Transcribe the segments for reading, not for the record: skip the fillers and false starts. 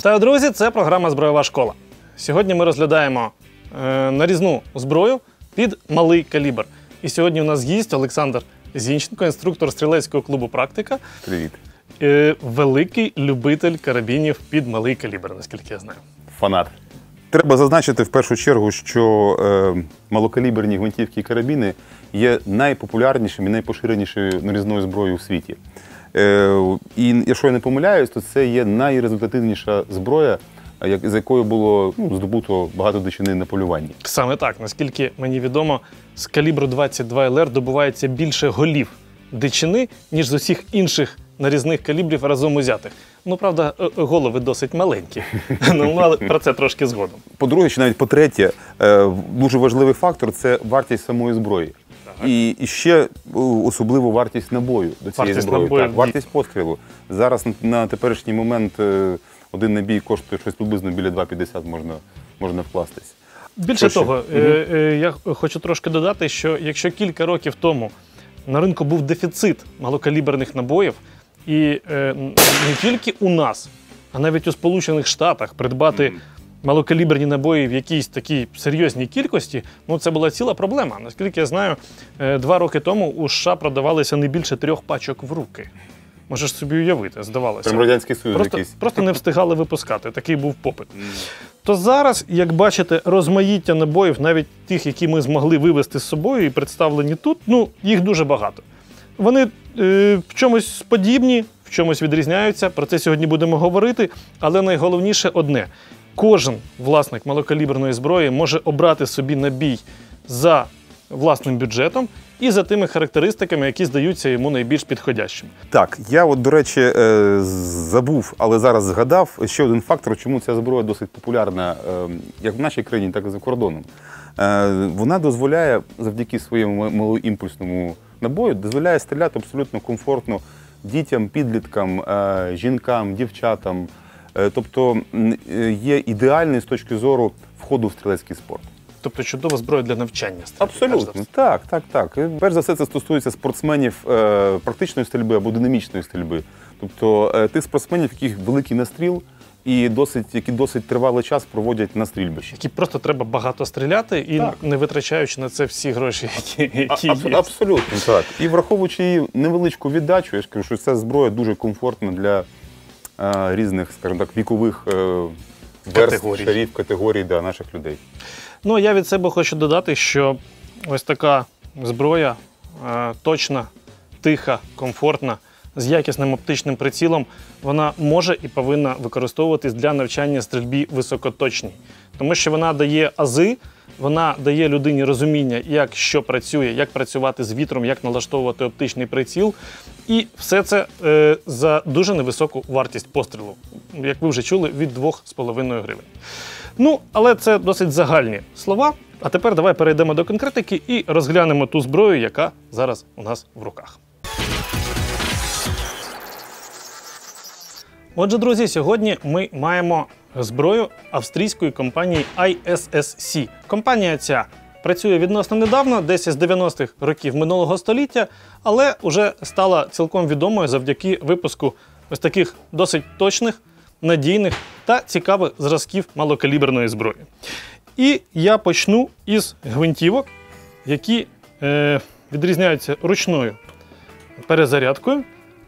Вітаю, друзі! Це програма «Збройова школа». Сьогодні ми розглядаємо нарізну зброю під малий калібр. І сьогодні у нас гість Олександр Зінченко, інструктор стрілецького клубу «Практика». Привіт. Великий любитель карабінів під малий калібр, наскільки я знаю. Фанат. Треба зазначити в першу чергу, що малокаліберні гвинтівки і карабіни є найпопулярнішим і найпоширенішою нарізною зброєю у світі. І якщо я не помиляюсь, то це є найрезультативніша зброя, з якою було здобуто багато дичини на полюванні. Саме так. Наскільки мені відомо, з калібру 22 ЛР добувається більше голів дичини, ніж з усіх інших нарізних калібрів разом узятих. Ну, правда, голови досить маленькі, але про це трошки згодом. По-друге, чи навіть по-третє, дуже важливий фактор – це вартість самої зброї. І ще особливо вартість набою до цієї зброї. Так, вартість пострілу. Зараз на теперішній момент один набій коштує щось приблизно біля 2,50 можна вкластись. Більше того, я хочу трошки додати, що якщо кілька років тому на ринку був дефіцит малокаліберних набоїв, і не тільки у нас, а навіть у Сполучених Штатах придбати малокаліберні набої в якійсь такій серйозній кількості, ну це була ціла проблема. Наскільки я знаю, 2 роки тому у США продавалися не більше 3 пачок в руки. Можеш собі уявити, здавалося. Прям Радянський Союз якийсь. Просто не встигали випускати, такий був попит. То зараз, як бачите, розмаїття набоїв, навіть тих, які ми змогли вивезти з собою і представлені тут, ну, їх дуже багато. Вони в чомусь подібні, в чомусь відрізняються, про це сьогодні будемо говорити, але найголовніше одне. Кожен власник малокаліберної зброї може обрати собі набій за власним бюджетом і за тими характеристиками, які здаються йому найбільш підходящими. Так, я от, до речі, забув, але зараз згадав ще один фактор, чому ця зброя досить популярна як в нашій країні, так і за кордоном. Вона дозволяє, завдяки своєму малоімпульсному набою, дозволяє стріляти абсолютно комфортно дітям, підліткам, жінкам, дівчатам. Тобто є ідеальний з точки зору входу в стрілецький спорт. Тобто чудова зброя для навчання? Абсолютно. Так. Перш за все, це стосується спортсменів практичної стрільби або динамічної стрільби. Тобто тих спортсменів, яких великий настріл і які досить тривалий час проводять на стрільбищі. Які просто треба багато стріляти і не витрачаючи на це всі гроші, які є. Абсолютно, так. І враховуючи її невеличку віддачу, я ж кажу, що ця зброя дуже комфортна для різних, скажімо так, вікових верств, категорій наших людей. Ну, я від себе хочу додати, що ось така зброя точна, тиха, комфортна, з якісним оптичним прицілом, вона може і повинна використовуватись для навчання стрільбі високоточній. Тому що вона дає ази, вона дає людині розуміння, як що працює, як працювати з вітром, як налаштовувати оптичний приціл. І все це за дуже невисоку вартість пострілу. Як ви вже чули, від 2,5 гривень. Ну, але це досить загальні слова. А тепер давай перейдемо до конкретики і розглянемо ту зброю, яка зараз у нас в руках. Отже, друзі, сьогодні ми маємо зброю австрійської компанії ISSC. Компанія ця працює відносно недавно, десь з 90-х років минулого століття, але вже стала цілком відомою завдяки випуску ось таких досить точних, надійних та цікавих зразків малокаліберної зброї. І я почну із гвинтівок, які відрізняються ручною перезарядкою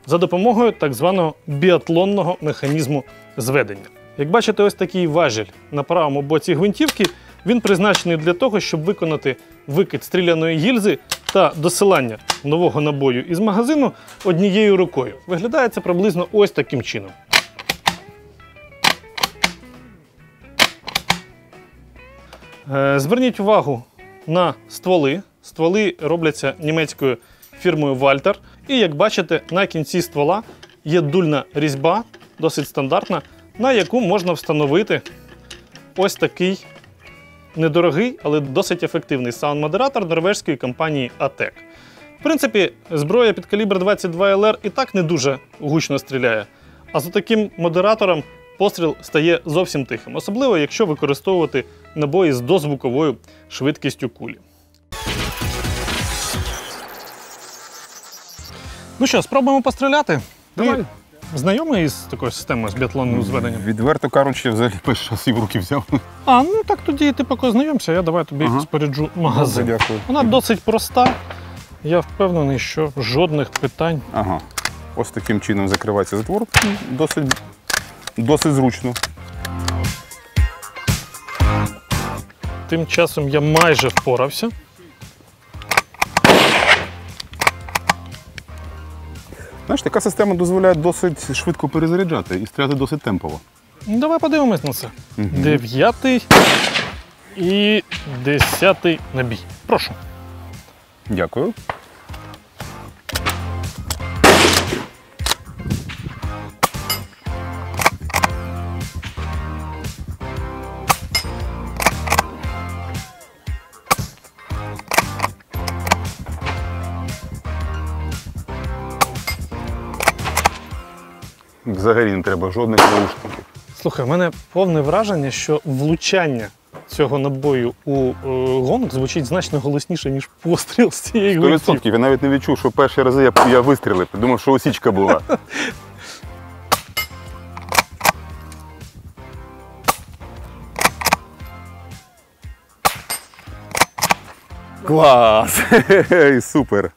за допомогою так званого біатлонного механізму зведення. Як бачите, ось такий важіль на правому боці гвинтівки, він призначений для того, щоб виконати викид стріляної гільзи та досилання нового набою із магазину однією рукою. Виглядає це приблизно ось таким чином. Зверніть увагу на стволи. Стволи робляться німецькою фірмою Walter. І, як бачите, на кінці ствола є дульна різьба, досить стандартна, на яку можна встановити ось такий недорогий, але досить ефективний саунд-модератор норвезької компанії ATEC. В принципі, зброя під калібр 22 ЛР і так не дуже гучно стріляє, а за таким модератором постріл стає зовсім тихим, особливо якщо використовувати набої з дозвуковою швидкістю кулі. Ну що, спробуємо постріляти? Давай. знайомий із такою системою, з біатлонним зведенням? Відверто кажучи, взагалі перший раз її в руки взяв. А, ну так тоді ти поки знайомся, я давай тобі споряджу магазин. Добре, дякую. Вона досить проста. Я впевнений, що жодних питань. Ага. Ось таким чином закривається затвор. Досить зручно. Тим часом я майже впорався. Знаєш, така система дозволяє досить швидко перезаряджати і стріляти досить темпово. Ну, давай подивимось на це. 9-й і 10-й набій. Прошу. Дякую. Взагалі не треба жодних наушників. Слухай, у мене повне враження, що влучання цього набою у гонок звучить значно голосніше, ніж постріл з цієї гвинтівки. 100%. Я навіть не відчув, що перші рази я вистрілив. Думав, що осічка була. Клас! Супер!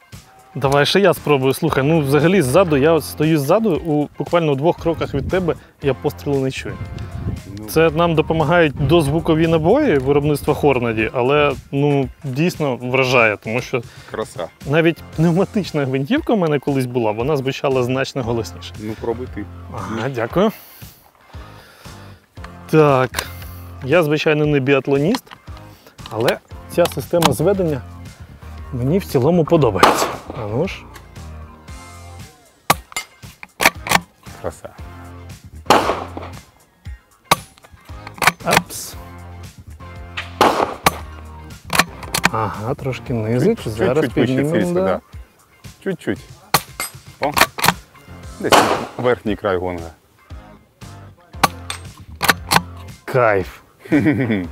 Давай ще я спробую. Слухай, ну взагалі ззаду, я от стою ззаду, буквально у 2 кроках від тебе, я пострілу не чую. Це нам допомагають дозвукові набої виробництва Хорнаді, але ну дійсно вражає, тому що Краса. навіть пневматична гвинтівка в мене колись була, вона звучала значно голосніше. Ну, пробуй ти. Ага, дякую. Так, я, звичайно, не біатлоніст, але ця система зведення мені в цілому подобається. А ну ж. Краса. Апс. Ага, трошки низить. Зараз Чуть-чуть вище піднімемо. цвіста, Да. да. Чуть-чуть. О, десь верхній край гонга. Кайф. Ти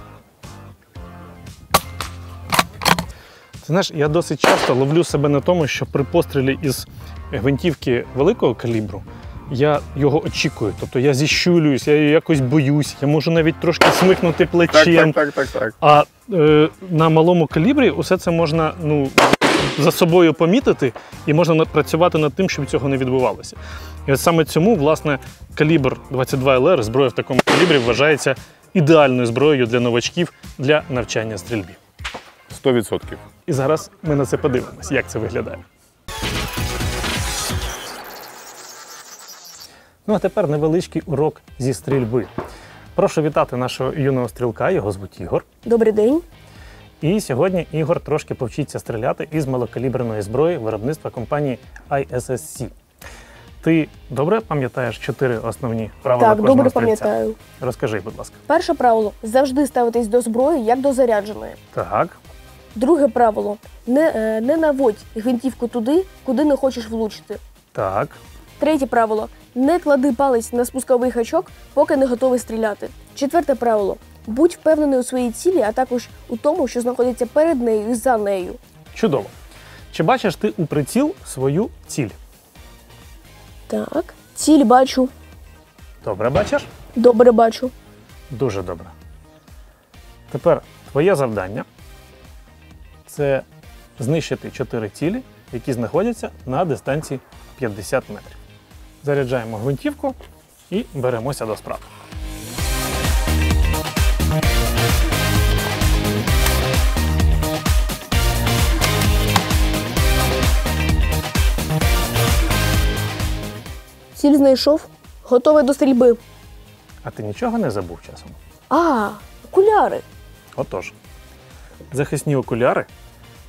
знаєш, я досить часто ловлю себе на тому, що при пострілі із гвинтівки великого калібру я його очікую. Тобто я зіщулююсь, я якось боюсь, я можу навіть трошки смикнути плечем. Так. А на малому калібрі усе це можна за собою помітити і можна працювати над тим, щоб цього не відбувалося. І от саме цьому, власне, калібр 22 ЛР, зброя в такому калібрі, вважається ідеальною зброєю для новачків для навчання стрільбі. 100%. І зараз ми на це подивимось, як це виглядає. Ну а тепер невеличкий урок зі стрільби. Прошу вітати нашого юного стрілка, його звуть Ігор. Добрий день. І сьогодні Ігор трошки повчиться стріляти із малокаліберної зброї виробництва компанії ISSC. Ти добре пам'ятаєш 4 основні правила Так, кожного добре стрільця? пам'ятаю. Розкажи, будь ласка. Перше правило – завжди ставитись до зброї, як до зарядженої. Так, Друге правило – не наводь гвинтівку туди, куди не хочеш влучити. так, Третє правило – не клади палець на спусковий гачок, поки не готовий стріляти. Четверте правило – будь впевнений у своїй цілі, а також у тому, що знаходиться перед нею і за нею. чудово. Чи бачиш ти у приціл свою ціль? Так, ціль бачу. Добре бачиш? Добре бачу. Дуже добре. Тепер твоє завдання – це знищити 4 цілі, які знаходяться на дистанції 50 метрів. Заряджаємо гвинтівку і беремося до справи. Ціль знайшов. Готовий до стрільби. А ти нічого не забув часом? А, окуляри. Отож, захисні окуляри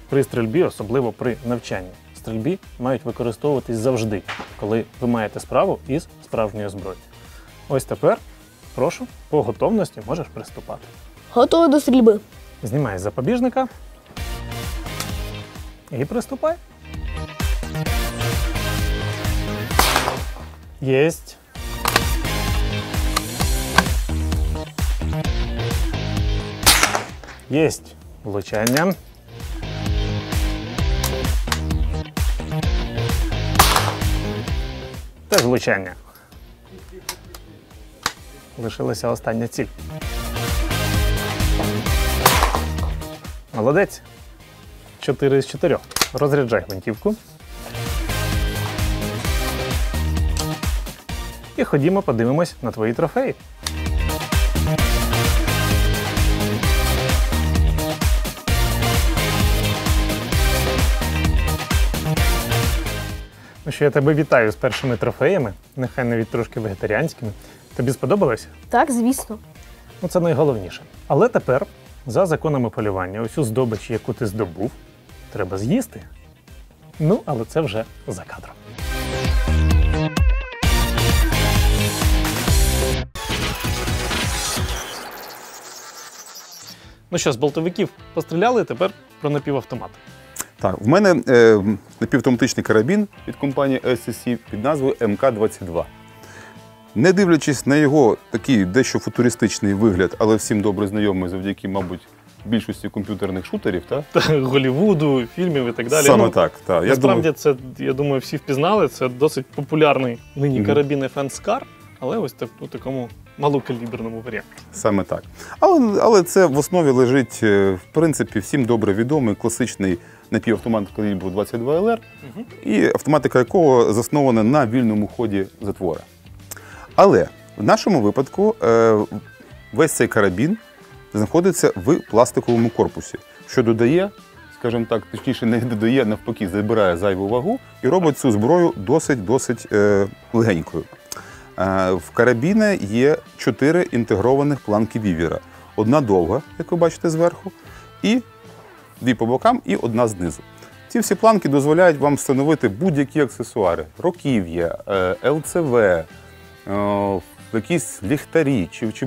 при стрільбі, особливо при навчанні стрільбі, мають використовуватись завжди, коли ви маєте справу із справжньою зброєю. Ось тепер, прошу, по готовності можеш приступати. Готовий до стрільби. Знімай з запобіжника і приступай. Єсть. Єсть. Влучання. Теж влучання. Лишилася остання ціль. Молодець. 4 з 4. Розряджай гвинтівку. І ходімо подивимось на твої трофеї. Ну що, я тебе вітаю з першими трофеями, нехай навіть трошки вегетаріанськими. Тобі сподобалося? Так, звісно. Ну, це найголовніше. Але тепер, за законами полювання, усю здобич, яку ти здобув, треба з'їсти. Ну, але це вже за кадром. Ну що, з болтовиків постріляли, тепер про напівавтомати. Так, в мене напівавтоматичний карабін від компанії SSC під назвою МК-22. Не дивлячись на його такий дещо футуристичний вигляд, але всім добре знайомий завдяки, мабуть, більшості комп'ютерних шутерів, так? Голлівуду, фільмів і так далі. Саме так. Так. Насправді, це, я думаю, всі впізнали, це досить популярний нині карабін Defense Scar, але ось у такому малокаліберному варіанті. Саме так. Але це в основі лежить, в принципі, всім добре відомий класичний напівавтомат калібру 22 ЛР, і автоматика якого заснована на вільному ході затвора. Але в нашому випадку весь цей карабін знаходиться в пластиковому корпусі, що додає, скажімо так, точніше не додає, навпаки, забирає зайву вагу і робить цю зброю досить легенькою. В карабіні є 4 інтегрованих планки вівера. Одна довга, як ви бачите зверху, і 2 по бокам, і одна знизу. Ці всі планки дозволяють вам встановити будь-які аксесуари. Руків'я, ЛЦВ, якісь ліхтарі чи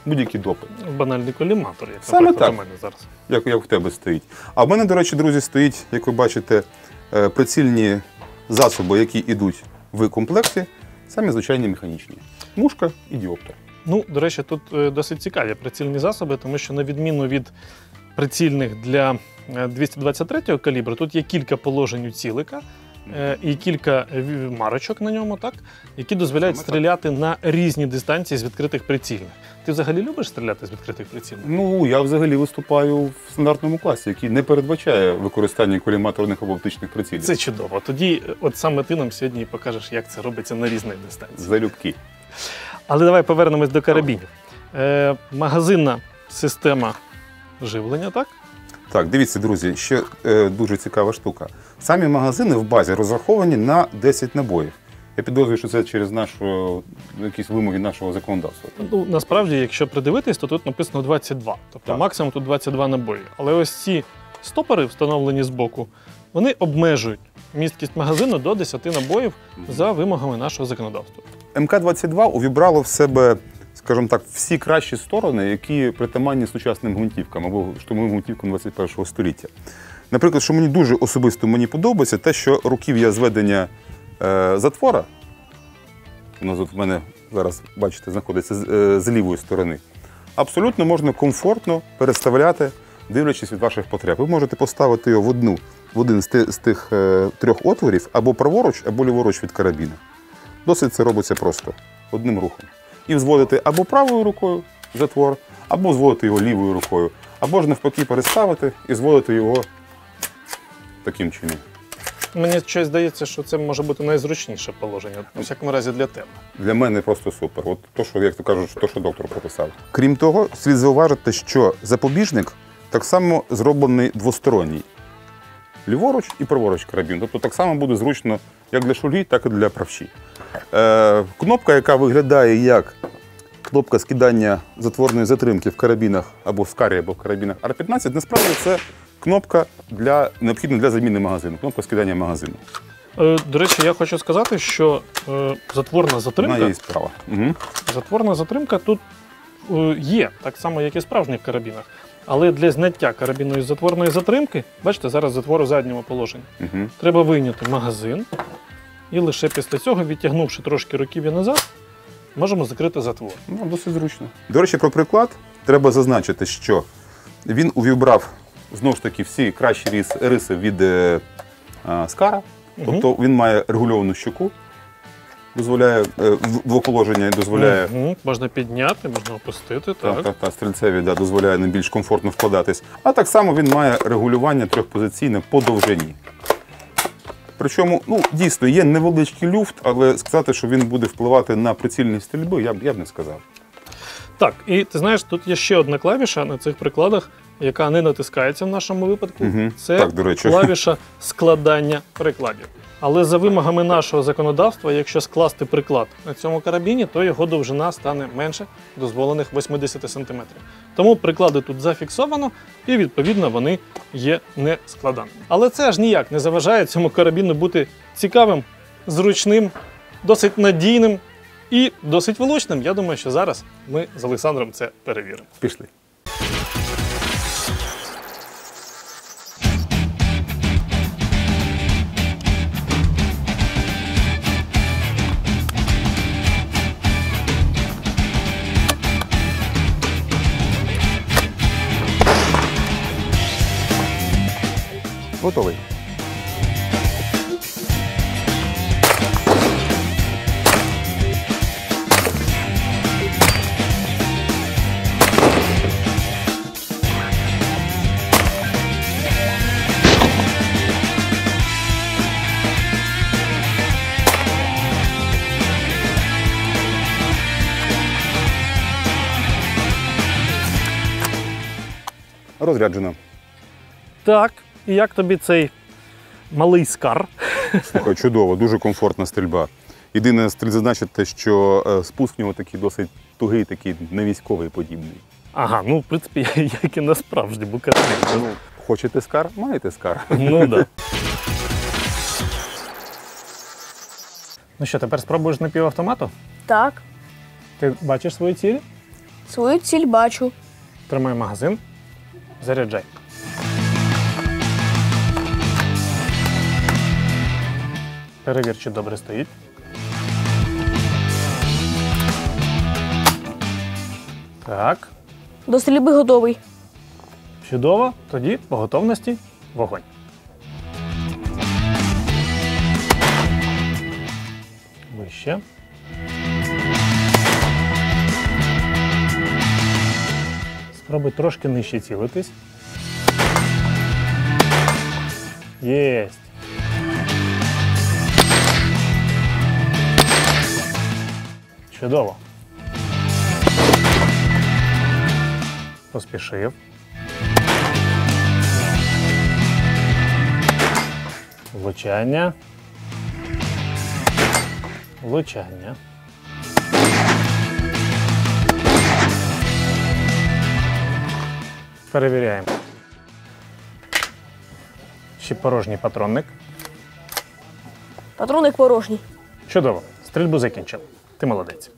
будь-які допи. Банальний коліматор, як Саме наприклад, так. у мене зараз. Як в тебе стоїть. А в мене, до речі, друзі, стоїть, як ви бачите, прицільні засоби, які йдуть в комплекті, самі звичайні механічні. Мушка і діоптер. Ну, до речі, тут досить цікаві прицільні засоби, тому що на відміну від прицільних для 223-го калібру, тут є кілька положень у цілика і кілька марочок на ньому, так, які дозволяють стріляти на різні дистанції з відкритих прицільних. Ти взагалі любиш стріляти з відкритих прицільних? Ну, я взагалі виступаю в стандартному класі, який не передбачає використання коліматорних або оптичних прицілів. Це чудово. Тоді от саме ти нам сьогодні і покажеш, як це робиться на різних дистанціях. Залюбки. Але давай повернемось до карабінів. Магазинна система живлення, так? Так, дивіться, друзі, ще дуже цікава штука. Самі магазини в базі розраховані на 10 набоїв. Я підозрюю, що це через якісь вимоги нашого законодавства. Ну, насправді, якщо придивитись, то тут написано 22. Тобто Так. максимум тут 22 набої. Але ось ці стопори, встановлені збоку, вони обмежують місткість магазину до 10 набоїв за вимогами нашого законодавства. МК-22 увібрало в себе, скажімо так, всі кращі сторони, які притаманні сучасним гвинтівкам або штурмовим гвинтівкам 21 століття. Наприклад, що мені дуже особисто подобається, те, що руків'я зведення затвора, воно тут в мене зараз, бачите, знаходиться з лівої сторони, абсолютно можна комфортно переставляти, дивлячись від ваших потреб. Ви можете поставити його в один з тих 3 отворів, або праворуч, або ліворуч від карабіна. Досить це робиться просто, одним рухом. І взводити або правою рукою затвор, або зводити його лівою рукою, або ж навпаки переставити і зводити його таким чином. Мені щось здається, що це може бути найзручніше положення, у всякому разі для тебе. Для мене просто супер. От то, що, як то кажуть, то, що доктор прописав. Крім того, слід зауважити, що запобіжник так само зроблений двосторонній. Ліворуч і праворуч карабін. Тобто так само буде зручно як для шульги, так і для правші. Кнопка, яка виглядає як кнопка скидання затворної затримки в карабінах або в скарі, або в карабінах R15, насправді це кнопка необхідна для заміни магазину, кнопка скидання магазину. До речі, я хочу сказати, що затворна затримка, Вона є справа. Угу. затворна затримка тут є, так само, як і в справжніх карабінах. Але для зняття карабіної затворної затримки, бачите, зараз затвор у задньому положенні, треба вийняти магазин і лише після цього, відтягнувши трошки руків'я назад, можемо закрити затвор. Ну, досить зручно. До речі, про приклад треба зазначити, що він увібрав, знову ж таки, всі кращі риси від скара. Тобто він має регульовану щоку, дозволяє двоположення дозволяє. Можна підняти, можна опустити. Так. Стрільцеві дозволяє не більш комфортно вкладатись. А так само він має регулювання трьохпозиційне по довжині. Причому, дійсно, є невеличкий люфт, але сказати, що він буде впливати на прицільність стрільби, я б не сказав. Так, і ти знаєш, тут є ще одна клавіша на цих прикладах, яка не натискається в нашому випадку. Це Так, до речі. клавіша складання прикладів. Але за вимогами нашого законодавства, якщо скласти приклад на цьому карабіні, то його довжина стане менше дозволених 80 см. Тому приклади тут зафіксовано і, відповідно, вони є не складаними. Але це аж ніяк не заважає цьому карабіну бути цікавим, зручним, досить надійним і досить влучним. Я думаю, що зараз ми з Олександром це перевіримо. Пішли. Готовий. Розряджено. Так, і як тобі цей малий скар? Слухай, чудово, дуже комфортна стрільба. Єдине, слід зазначити, що спуск в нього такий досить тугий, такий не військовий подібний. Ага, в принципі, як і насправді, бо картинка. Хочете скар? Маєте скар. Ну так. Ну що, тепер спробуєш напівавтомату? Так, Ти бачиш свою ціль? свою ціль бачу. Тримай магазин, заряджай. Перевір, чи добре стоїть. Так, До стрільби готовий. чудово. Тоді по готовності вогонь. Вище. Спробуй трошки нижче цілитись. Єсть. Чудово. Поспішив. Влучання. Влучання. Перевіряємо. Ще порожній патронник. Патронник порожній. Чудово. Стрільбу закінчив. Ти молодець.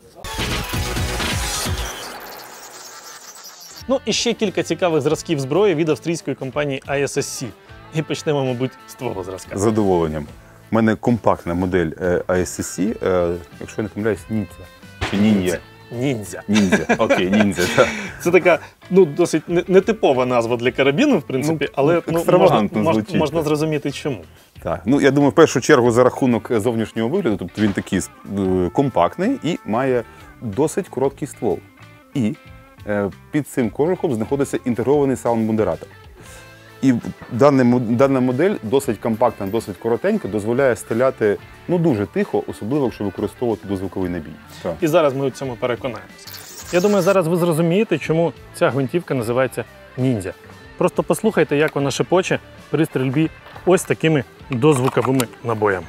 Ну і ще кілька цікавих зразків зброї від австрійської компанії ISSC. І почнемо, мабуть, з твого зразка. З задоволенням. У мене компактна модель ISSC, якщо я не помиляюсь, Ніндзя. Чи Ніндзя? Ніндзя. Ніндзя. Окей, Ніндзя, так. Це така, досить нетипова назва для карабіну, в принципі, але екстравагантно звучить. можна зрозуміти чому. Так, я думаю, в першу чергу за рахунок зовнішнього вигляду, тобто він такий компактний і має досить короткий ствол. І під цим кожухом знаходиться інтегрований саунд-модератор. І дана модель досить компактна, досить коротенька, дозволяє стріляти дуже тихо, особливо, якщо використовувати дозвуковий набій. Так. І зараз ми у цьому переконаємося. Я думаю, зараз ви зрозумієте, чому ця гвинтівка називається «Ніндзя». Просто послухайте, як вона шепоче при стрільбі ось такими дозвуковими набоями.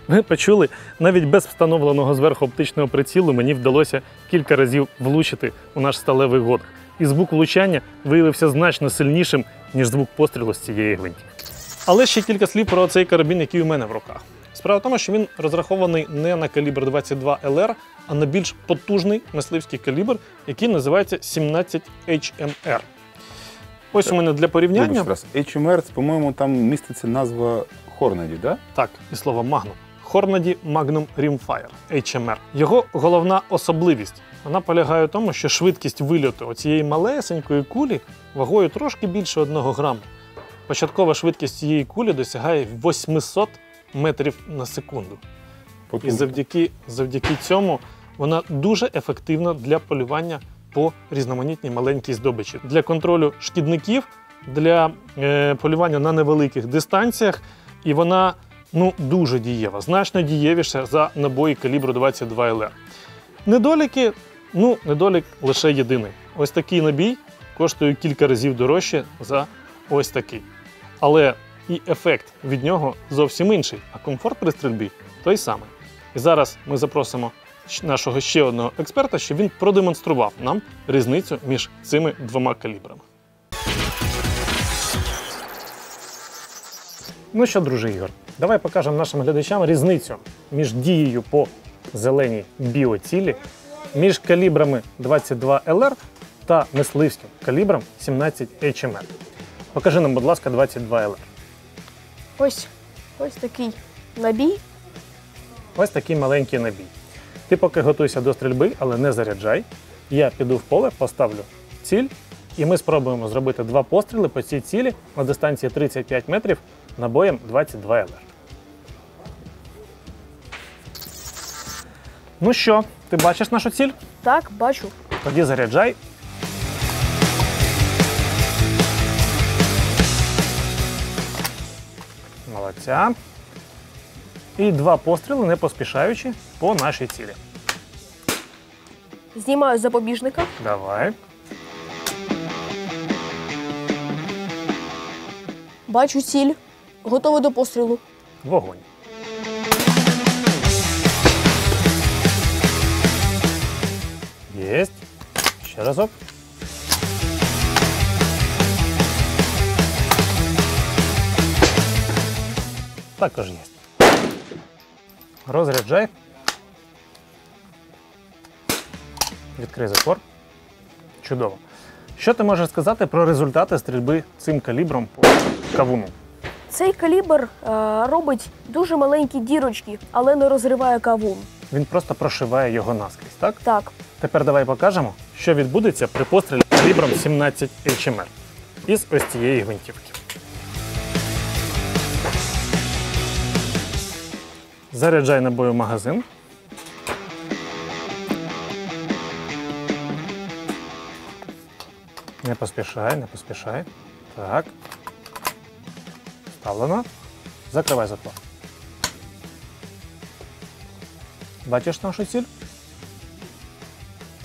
Ви почули, навіть без встановленого зверху оптичного прицілу мені вдалося кілька разів влучити у наш сталевий годах. І звук влучання виявився значно сильнішим, ніж звук пострілу з цієї гвинтівки. Але ще кілька слів про цей карабін, який у мене в руках. Справа в тому, що він розрахований не на калібр 22 ЛР, а на більш потужний мисливський калібр, який називається 17 HMR. Ось у мене для порівняння. HMR, по-моєму, там міститься назва Хорнеді, да? Так, і слово Magnum. Hornady Magnum Rimfire HMR. Його головна особливість вона полягає в тому, що швидкість вильоту оцієї малесенької кулі вагою трошки більше 1 граму. Початкова швидкість цієї кулі досягає 800 метрів на секунду. І завдяки цьому вона дуже ефективна для полювання по різноманітній маленькій здобичі. Для контролю шкідників, для полювання на невеликих дистанціях. І вона дуже дієва, значно дієвіша за набої калібру 22 ЛР. Недоліки, недолік лише єдиний. Ось такий набій коштує кілька разів дорожче за ось такий. Але і ефект від нього зовсім інший, а комфорт при стрільбі той самий. І зараз ми запросимо нашого ще одного експерта, щоб він продемонстрував нам різницю між цими двома калібрами. Ну що, друже Ігор, давай покажемо нашим глядачам різницю між дією по зеленій біоцілі, між калібрами 22 ЛР та мисливським калібром 17 HMR. Покажи нам, будь ласка, 22 ЛР. Ось такий набій. Ось такий маленький набій. Ти поки готуйся до стрільби, але не заряджай. Я піду в поле, поставлю ціль, і ми спробуємо зробити 2 постріли по цій цілі на дистанції 35 метрів набоєм 22 ЛР. Ну що, ти бачиш нашу ціль? Так, бачу. Тоді заряджай. Молодця. І 2 постріли, не поспішаючи, по нашій цілі. Знімаю з запобіжника. Давай. Бачу ціль. Готовий до пострілу. Вогонь. Єсть. Ще разок. Також є. Розряджай. Відкрий затвор. Чудово. Що ти можеш сказати про результати стрільби цим калібром по кавуну? Цей калібр робить дуже маленькі дірочки, але не розриває кавун. Він просто прошиває його наскрізь, так? Так. Тепер давай покажемо, що відбудеться при пострілі калібром 17 HMR із ось цієї гвинтівки. Заряджай набою магазин. Не поспішай, не поспішай. Так. Ставлено. Закривай затвор. Бачиш нашу ціль?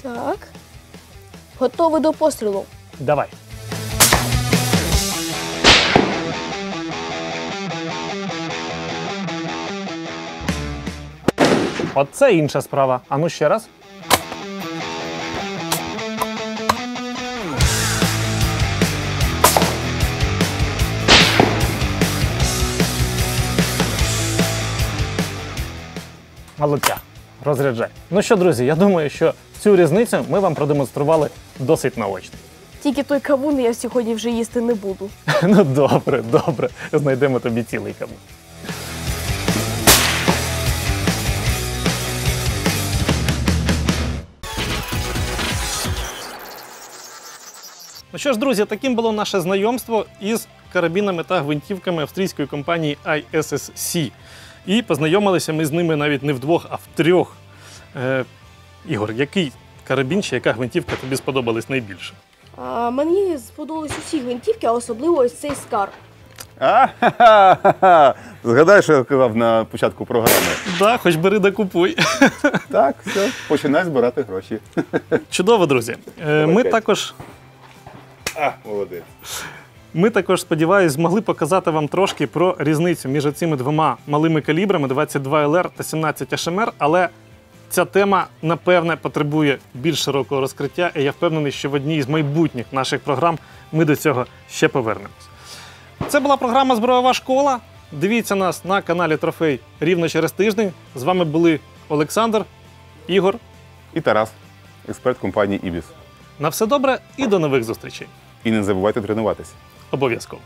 Так. Готовий до пострілу. Давай. Оце інша справа. А ну ще раз. Молодця. Розряджай. Ну що, друзі, я думаю, що цю різницю ми вам продемонстрували досить наочно. Тільки той кавун я сьогодні вже їсти не буду. Ну добре, добре. Знайдемо тобі цілий кавун. Ну що ж, друзі, таким було наше знайомство із карабінами та гвинтівками австрійської компанії ISSC. І познайомилися ми з ними навіть не вдвох, а втрьох. Ігор, який карабін чи яка гвинтівка тобі сподобались найбільше? Мені сподобались усі гвинтівки, а особливо ось цей скар. Згадай, що я казав на початку програми. Да, хоч бери да купуй. Так, все, починай збирати гроші. Чудово, друзі. Молодець. Ми також, сподіваюся, змогли показати вам трошки про різницю між цими двома малими калібрами 22 ЛР та 17 HMR, але ця тема, напевне, потребує більш широкого розкриття, і я впевнений, що в одній з майбутніх наших програм ми до цього ще повернемось. Це була програма «Збройова школа». Дивіться нас на каналі Трофей рівно через тиждень. З вами були Олександр, Ігор. І Тарас, експерт компанії «Ібіс». На все добре і до нових зустрічей. І не забувайте тренуватися. Обов'язково.